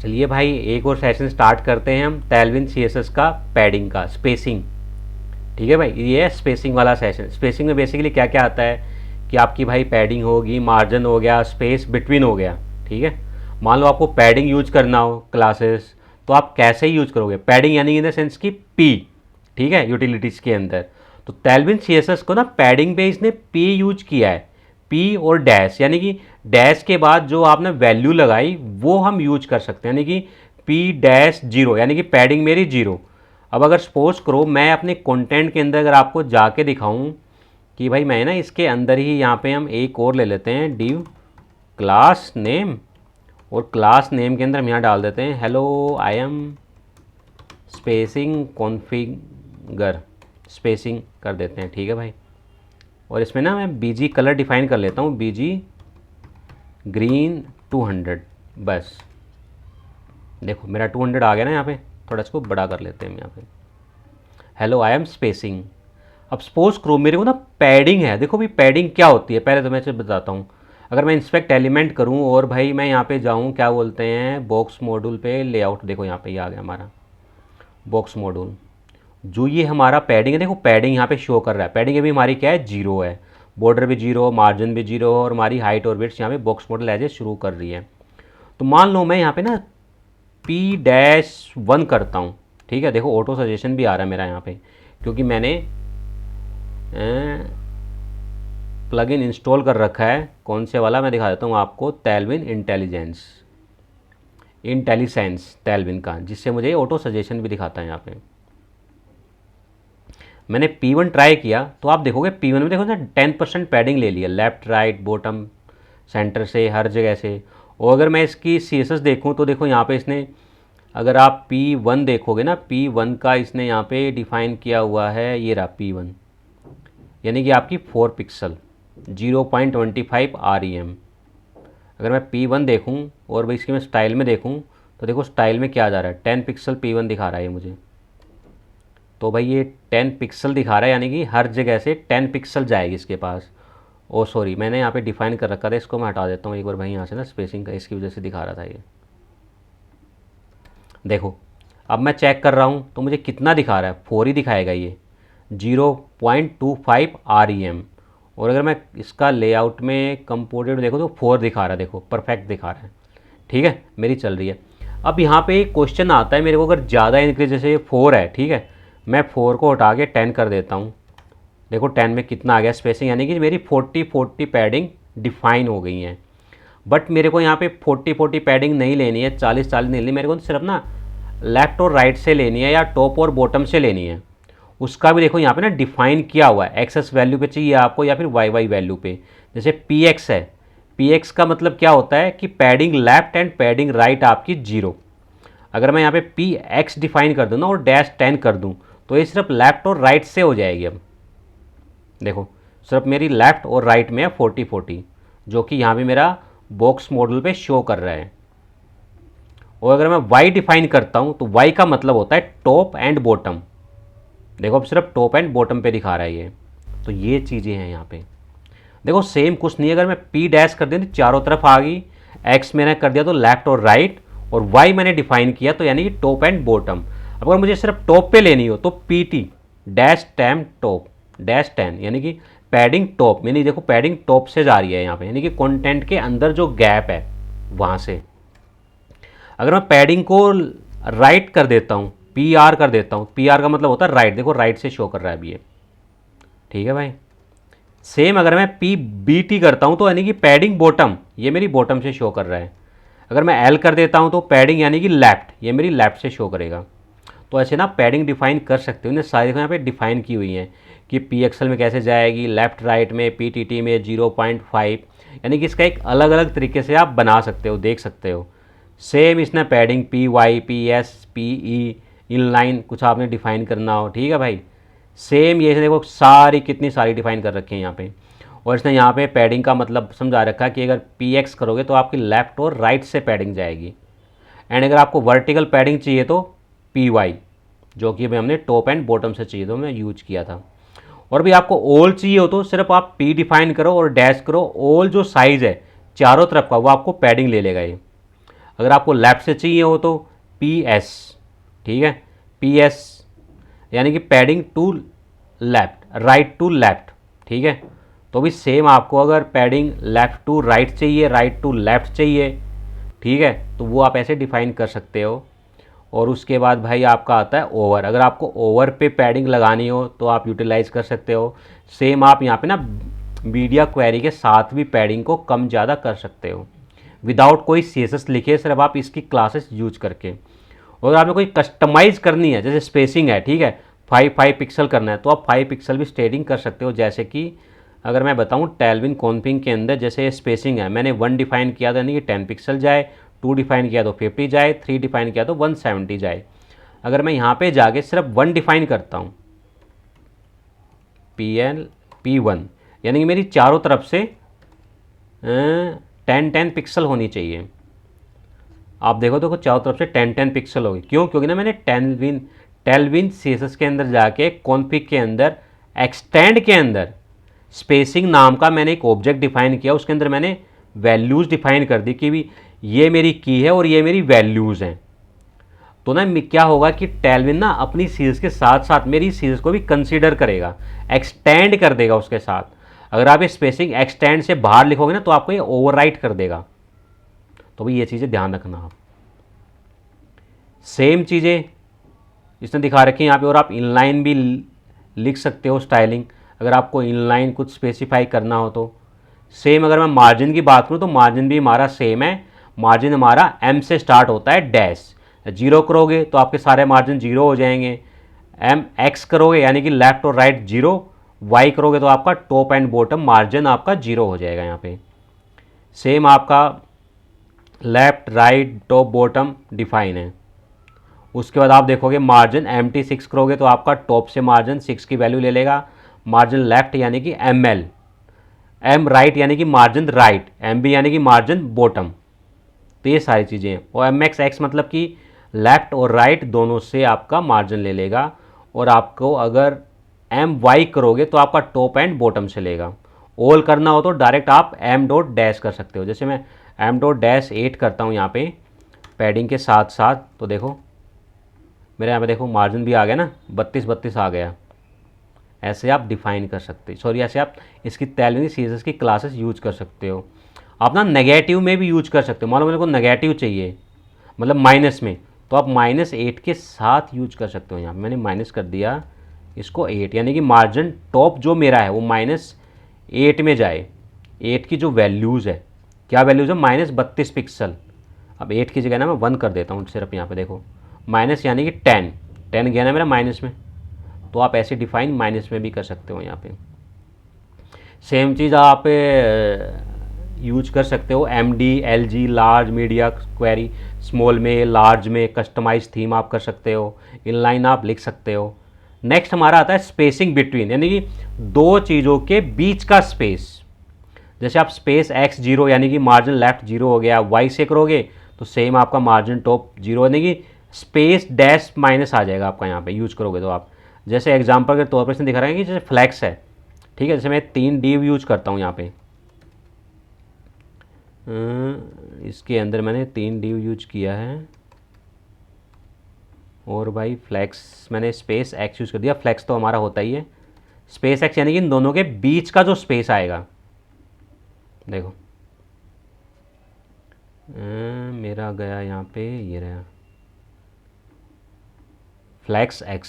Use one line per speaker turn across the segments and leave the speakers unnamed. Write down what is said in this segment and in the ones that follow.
चलिए भाई एक और सेशन स्टार्ट करते हैं हम टैलविन सीएसएस का पैडिंग का स्पेसिंग। ठीक है भाई, ये है स्पेसिंग वाला सेशन। स्पेसिंग में बेसिकली क्या क्या आता है कि आपकी भाई पैडिंग होगी, मार्जिन हो गया, स्पेस बिटवीन हो गया। ठीक है, मान लो आपको पैडिंग यूज करना हो क्लासेस, तो आप कैसे यूज करोगे पैडिंग, यानी इन द सेंस की पी। ठीक है, यूटिलिटीज़ के अंदर तो टैलविन सीएसएस को ना पैडिंग पे इसने पी यूज किया है। पी और डैश, यानी कि डैश के बाद जो आपने वैल्यू लगाई वो हम यूज कर सकते हैं, यानी कि पी डैश जीरो, यानी कि पैडिंग मेरी जीरो। अब अगर सपोज करो मैं अपने कंटेंट के अंदर अगर आपको जाके दिखाऊं कि भाई मैं ना इसके अंदर ही यहाँ पे हम एक और ले लेते हैं डिव क्लास नेम, और क्लास नेम के अंदर हम यहाँ डाल देते हैं hello I am spacing configure, spacing कर देते हैं। ठीक है भाई, और इसमें ना मैं बीजी कलर डिफाइन कर लेता हूँ, बीजी ग्रीन 200। बस देखो मेरा 200 आ गया ना यहाँ पे। थोड़ा इसको बड़ा कर लेते हैं हम यहाँ पे, हेलो आई एम स्पेसिंग। अब सपोज करो मेरे को ना पैडिंग है। देखो भाई पैडिंग क्या होती है पहले तो मैं इसे बताता हूँ। अगर मैं इंस्पेक्ट एलिमेंट करूँ और भाई मैं यहाँ पे जाऊँ, क्या बोलते हैं, बॉक्स मॉड्यूल पे लेआउट, देखो यहाँ पे ये आ गया हमारा बॉक्स मॉड्यूल। जो ये हमारा पैडिंग है, देखो पैडिंग यहाँ पे शो कर रहा है। पैडिंग अभी हमारी क्या है, जीरो है, बॉर्डर भी जीरो, मार्जिन भी जीरो, और हमारी हाइट और विड्थ यहाँ पे बॉक्स मॉडल एज ए शुरू कर रही है। तो मान लो मैं यहाँ पे ना P-1 करता हूँ। ठीक है, देखो ऑटो सजेशन भी आ रहा है मेरा यहाँ पे, क्योंकि मैंने प्लगइन इंस्टॉल कर रखा है। कौन से वाला मैं दिखा देता हूँ आपको, टैलविन इंटेलिसेंस टैलविन का, जिससे मुझे ऑटो सजेशन भी दिखाता है यहाँ पे। मैंने P1 ट्राई किया तो आप देखोगे P1 में देखो ना 10% पैडिंग ले लिया, लेफ़्ट राइट बॉटम सेंटर से हर जगह से। और अगर मैं इसकी CSS देखूं तो देखो यहाँ पे इसने, अगर आप P1 देखोगे ना, P1 का इसने यहाँ पे डिफ़ाइन किया हुआ है, ये रहा P1, यानी कि आपकी 4 पिक्सल 0.25 REM। अगर मैं P1 देखूँ और भाई इसकी मैं स्टाइल में देखूँ तो देखो स्टाइल में क्या जा रहा है, 10 पिक्सल P1 दिखा रहा है ये मुझे। तो भाई ये 10 पिक्सल दिखा रहा है, यानी कि हर जगह से 10 पिक्सल जाएगी इसके पास। ओ सॉरी, मैंने यहाँ पे डिफ़ाइन कर रखा था, इसको मैं हटा देता हूँ एक बार भाई यहाँ से ना, स्पेसिंग का इसकी वजह से दिखा रहा था ये। देखो अब मैं चेक कर रहा हूँ तो मुझे कितना दिखा रहा है, 4 ही दिखाएगा ये, 0.25 REM। और अगर मैं इसका लेआउट में कंपोनेंट देखो तो 4 दिखा रहा है, देखो परफेक्ट दिखा रहा है। ठीक है, मेरी चल रही है। अब यहाँ पे एक क्वेश्चन आता है मेरे को, अगर ज़्यादा इंक्रीज, जैसे ये 4 है, ठीक है, मैं 4 को हटा के 10 कर देता हूँ। देखो 10 में कितना आ गया स्पेसिंग, यानी कि मेरी 40 पैडिंग डिफाइन हो गई हैं। बट मेरे को यहाँ पे 40 पैडिंग नहीं लेनी है, 40 नहीं लेनी मेरे को, तो सिर्फ ना लेफ़्ट और राइट से लेनी है या टॉप और बॉटम से लेनी है। उसका भी देखो यहाँ पे ना डिफाइन किया हुआ है, एक्सेस वैल्यू पे चाहिए आपको या फिर वाई वैल्यू पे। जैसे PX है, PX का मतलब क्या होता है कि padding left and padding right आपकी जीरो। अगर मैं यहाँ पे PX डिफाइन कर दूँ ना और -10 कर दूँ तो ये सिर्फ लेफ़्ट और राइट से हो जाएगी। अब देखो सिर्फ मेरी लेफ़्ट और राइट में है 40, जो कि यहाँ भी मेरा बॉक्स मॉडल पे शो कर रहा है। और अगर मैं Y डिफाइन करता हूँ तो Y का मतलब होता है टॉप एंड बॉटम। देखो अब सिर्फ टॉप एंड बॉटम पे दिखा रहा है ये। तो ये चीज़ें हैं यहाँ पे। देखो सेम कुछ नहीं है, अगर मैं P- कर दिया तो चारों तरफ आ गई, X मैंने कर दिया तो लेफ्ट और राइट, और Y मैंने डिफाइन किया तो यानी कि टॉप एंड बॉटम। अब अगर मुझे सिर्फ टॉप पे लेनी हो तो PT-10 टॉप -10, यानी कि पैडिंग टॉप, यानी देखो पैडिंग टॉप से जा रही है यहाँ पे, यानी कि कंटेंट के अंदर जो गैप है वहाँ से। अगर मैं पैडिंग को राइट कर देता हूँ, PR कर देता हूँ, PR का मतलब होता है राइट, देखो राइट से शो कर रहा है अभी ये। ठीक है भाई, सेम अगर मैं PBT करता हूँ तो यानी कि पैडिंग बॉटम, ये मेरी बॉटम से शो कर रहा है। अगर मैं L कर देता हूँ तो पैडिंग यानी कि लेफ्ट, ये मेरी लेफ्ट से शो करेगा। तो ऐसे ना पैडिंग डिफाइन कर सकते हो, इन्हें सारी यहाँ पे डिफाइन की हुई हैं कि PXL में कैसे जाएगी, लेफ्ट राइट में, PTT में 0.5, यानी कि इसका एक अलग अलग तरीके से आप बना सकते हो, देख सकते हो। सेम इसने padding PY, PS, PE, inline कुछ आपने डिफाइन करना हो, ठीक है भाई, सेम ये देखो सारी कितनी सारी डिफाइन कर रखी है यहाँ पे। और इसने यहाँ पे पैडिंग का मतलब समझा रखा है कि अगर PX करोगे तो आपकी लेफ़्ट और राइट से पैडिंग जाएगी, एंड अगर आपको वर्टिकल पैडिंग चाहिए तो PY, जो कि भाई हमने टॉप एंड बॉटम से चाहिए तो मैं यूज किया था। और भी आपको ऑल चाहिए हो तो सिर्फ आप P डिफाइन करो और डैश करो, ऑल जो साइज़ है चारों तरफ का वो आपको पैडिंग ले लेगा ये। अगर आपको लेफ्ट से चाहिए हो तो पी एस, ठीक है, पी एस यानी कि padding to left, right to left, ठीक है। तो भी सेम आपको अगर पैडिंग लेफ़्ट टू राइट चाहिए, राइट टू लेफ़्ट चाहिए, ठीक है, तो वो आप ऐसे डिफ़ाइन कर सकते हो। और उसके बाद भाई आपका आता है ओवर। अगर आपको ओवर पे पैडिंग लगानी हो तो आप यूटिलाइज़ कर सकते हो। सेम आप यहाँ पे ना मीडिया क्वेरी के साथ भी पैडिंग को कम ज़्यादा कर सकते हो विदाउट कोई CSS लिखे, सिर्फ आप इसकी क्लासेस यूज करके। और आपने कोई कस्टमाइज़ करनी है, जैसे स्पेसिंग है, ठीक है, 5 पिक्सल करना है तो आप 5 पिक्सल भी स्टेटिंग कर सकते हो। जैसे कि अगर मैं बताऊं टेलविन कॉन्फिग के अंदर जैसे स्पेसिंग है, मैंने 1 डिफाइन किया था, यानी कि 10 पिक्सल जाए, 2 डिफाइन किया तो 50 जाए, 3 डिफाइन किया तो 170 जाए। अगर मैं यहाँ पे जाके सिर्फ 1 डिफाइन करता हूँ, P1, यानी कि मेरी चारों तरफ से 10 पिक्सल होनी चाहिए। आप देखो तो चारों तरफ से 10 पिक्सल होगी। क्यों? क्योंकि ना मैंने टेलविन CSS के अंदर जाके कॉन्फिग के अंदर एक्सटेंड के अंदर स्पेसिंग नाम का मैंने एक ऑब्जेक्ट डिफाइन किया, उसके अंदर मैंने वैल्यूज़ डिफाइन कर दी कि भी ये मेरी की है और ये मेरी वैल्यूज़ हैं। तो ना क्या होगा कि टेलविन ना अपनी सीरीज़ के साथ साथ मेरी सीरीज़ को भी कंसीडर करेगा, एक्सटेंड कर देगा उसके साथ। अगर आप ये स्पेसिंग एक्सटेंड से बाहर लिखोगे ना तो आपको ये ओवरराइट कर देगा। तो भाई ये चीज़ें ध्यान रखना आप। सेम चीज़ें इसने दिखा रखी है यहाँ पे, और आप इनलाइन भी लिख सकते हो स्टाइलिंग, अगर आपको इनलाइन कुछ स्पेसिफाई करना हो तो। सेम अगर मैं मार्जिन की बात करूँ तो मार्जिन भी हमारा सेम है। मार्जिन हमारा M से स्टार्ट होता है, डैश। 0 करोगे तो आपके सारे मार्जिन 0 हो जाएंगे। X करोगे यानी कि लेफ्ट और राइट 0, Y करोगे तो आपका टॉप एंड बॉटम मार्जिन आपका 0 हो जाएगा यहाँ पे। सेम आपका left right top bottom define है। उसके बाद आप देखोगे मार्जिन MT6 करोगे तो आपका टॉप से मार्जिन 6 की वैल्यू ले लेगा। मार्जिन लेफ्ट यानी कि ML, M राइट यानी कि मार्जिन राइट, MB यानी कि मार्जिन बॉटम। तो ये सारी चीज़ें हैं। और MXX मतलब कि लेफ्ट और राइट दोनों से आपका मार्जिन ले लेगा। और आपको अगर MY करोगे तो आपका टॉप एंड बॉटम से लेगा। ऑल करना हो तो डायरेक्ट आप M डॉट डैश कर सकते हो। जैसे मैं M डॉट डैश 8 करता हूँ यहाँ पे पैडिंग के साथ साथ, तो देखो मेरे यहाँ पे देखो मार्जिन भी आ गया ना, 32 आ गया। ऐसे आप डिफाइन कर सकते हो, सॉरी ऐसे आप इसकी टेलविन CSS की क्लासेस यूज कर सकते हो। आप ना नेगेटिव में भी यूज कर सकते हो। मान लो मेरे को नेगेटिव चाहिए, मतलब माइनस में, तो आप -8 के साथ यूज कर सकते हो। यहाँ मैंने माइनस कर दिया इसको 8, यानी कि मार्जिन टॉप जो मेरा है वो -8 में जाए। 8 की जो वैल्यूज़ है, क्या वैल्यूज़ है, -32 पिक्सल। अब 8 की जगह ना मैं 1 कर देता हूँ सिर्फ। यहाँ पे देखो माइनस यानी कि 10 गया ना मेरा माइनस में, तो आप ऐसे डिफाइन माइनस में भी कर सकते हो। यहाँ पे सेम चीज़ आप यूज कर सकते हो MD LG large media query, small में लार्ज में कस्टमाइज थीम आप कर सकते हो, इनलाइन आप लिख सकते हो। नेक्स्ट हमारा आता है स्पेसिंग बिटवीन, यानी कि दो चीज़ों के बीच का स्पेस। जैसे आप स्पेस X0 यानी कि मार्जिन लेफ्ट 0 हो गया, Y से करोगे तो सेम आपका मार्जिन टॉप 0 यानी कि स्पेस डैश माइनस आ जाएगा आपका यहाँ पे यूज करोगे तो आप। जैसे एग्जांपल के तौर पर इसने दिखा रहा है कि जैसे फ्लैक्स है, ठीक है, जैसे मैं 3 div यूज करता हूँ यहाँ पे, इसके अंदर मैंने 3 div यूज किया है। और भाई फ्लैक्स मैंने स्पेस X यूज़ कर दिया। फ्लैक्स तो हमारा होता ही है स्पेस X, यानी कि इन दोनों के बीच का जो स्पेस आएगा। देखो मेरा गया यहाँ पे, ये रहा फ्लैक्स X।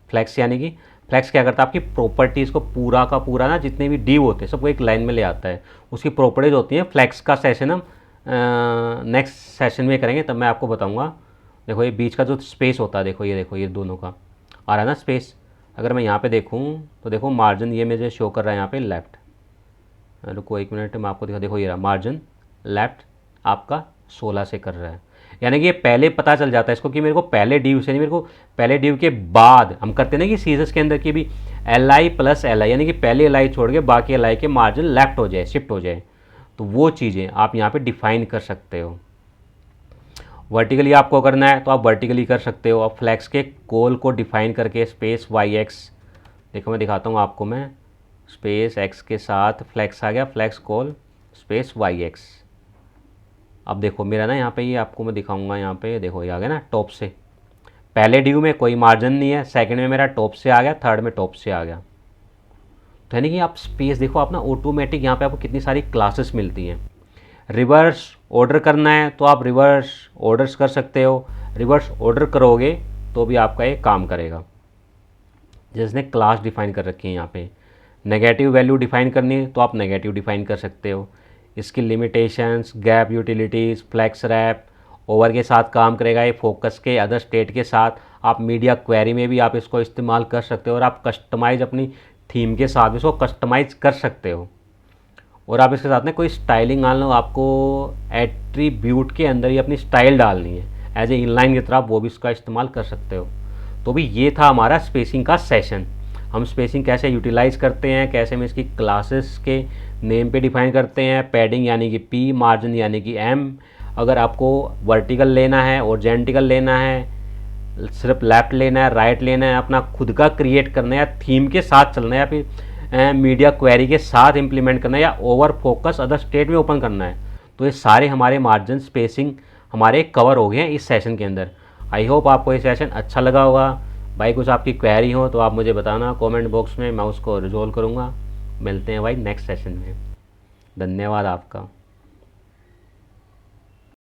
फ्लैक्स यानी कि फ्लैक्स क्या करता है, आपकी प्रॉपर्टीज़ को पूरा का पूरा ना, जितने भी डिव होते हैं सबको एक लाइन में ले आता है। उसकी प्रॉपर्टीज़ होती हैं। फ्लैक्स का सेशन हम नेक्स्ट सेशन में करेंगे, तब मैं आपको बताऊंगा। देखो ये बीच का जो स्पेस होता है, देखो ये दोनों का आ रहा है ना स्पेस। अगर मैं यहाँ पे देखूँ तो देखो मार्जिन ये मुझे शो कर रहा है यहाँ पे लेफ़्ट। रुको 1 मिनट मैं आपको दिखा, देखो ये रहा मार्जिन लेफ़्ट आपका 16 से कर रहा है। यानी कि ये पहले पता चल जाता है इसको कि मेरे को पहले ड्यू से नहीं, मेरे को पहले ड्यू के बाद हम करते ना कि सीजस के अंदर की भी LI प्लस LI, यानी कि पहले LI छोड़ के बाकी LI के मार्जिन लेफ्ट हो जाए, शिफ्ट हो जाए। तो वो चीज़ें आप यहाँ पे डिफाइन कर सकते हो। वर्टिकली आपको करना है तो आप वर्टिकली कर सकते हो। अब फ्लैक्स के कॉल को डिफाइन करके स्पेस YX, देखो मैं दिखाता हूँ आपको, मैं स्पेस X के साथ फ्लैक्स आ गया, फ्लैक्स कॉल स्पेस YX। अब देखो मेरा ना यहाँ पे ये आपको मैं दिखाऊंगा, यहाँ पे देखो ये आ गया ना टॉप से, पहले ड्यू में कोई मार्जिन नहीं है, सेकंड में मेरा टॉप से आ गया, थर्ड में टॉप से आ गया। तो यानी कि आप स्पेस देखो आप ना ऑटोमेटिक यहाँ पे आपको कितनी सारी क्लासेस मिलती हैं। रिवर्स ऑर्डर करना है तो आप रिवर्स ऑर्डर्स कर सकते हो, रिवर्स ऑर्डर करोगे तो भी आपका ये काम करेगा। जिसने क्लास डिफाइन कर रखी है यहाँ पे, नेगेटिव वैल्यू डिफाइन करनी है तो आप नेगेटिव डिफाइन कर सकते हो। इसकी limitations, gap utilities, flex wrap, over के साथ काम करेगा ये, फोकस के, अदर स्टेट के साथ। आप मीडिया क्वेरी में भी आप इसको इस्तेमाल कर सकते हो और आप कस्टमाइज अपनी थीम के साथ इसको कस्टमाइज कर सकते हो। और आप इसके साथ में कोई स्टाइलिंग डाल लो, आपको एट्रीब्यूट के अंदर ही अपनी स्टाइल डालनी है एज ए इनलाइन की तरह, आप वो भी इसका इस्तेमाल कर सकते हो। तो भी ये था हमारा स्पेसिंग का सेशन। हम स्पेसिंग कैसे यूटिलाइज करते हैं, कैसे हम इसकी क्लासेस के नेम पे डिफाइन करते हैं, पैडिंग यानी कि पी, मार्जिन यानी कि एम, अगर आपको वर्टिकल लेना है, ओरिजेंटल लेना है, सिर्फ लेफ्ट लेना है, राइट लेना है, अपना खुद का क्रिएट करना है, या थीम के साथ चलना है, या फिर मीडिया क्वेरी के साथ इंप्लीमेंट करना है, या ओवर फोकस अदर स्टेट में ओपन करना है, तो ये सारे हमारे मार्जिन स्पेसिंग हमारे कवर हो गए हैं इस सेशन के अंदर। आई होप आपको ये सेशन अच्छा लगा होगा। भाई कुछ आपकी क्वेरी हो तो आप मुझे बताना कमेंट बॉक्स में, मैं उसको रिजॉल्व करूँगा। मिलते हैं भाई नेक्स्ट सेशन में। धन्यवाद आपका।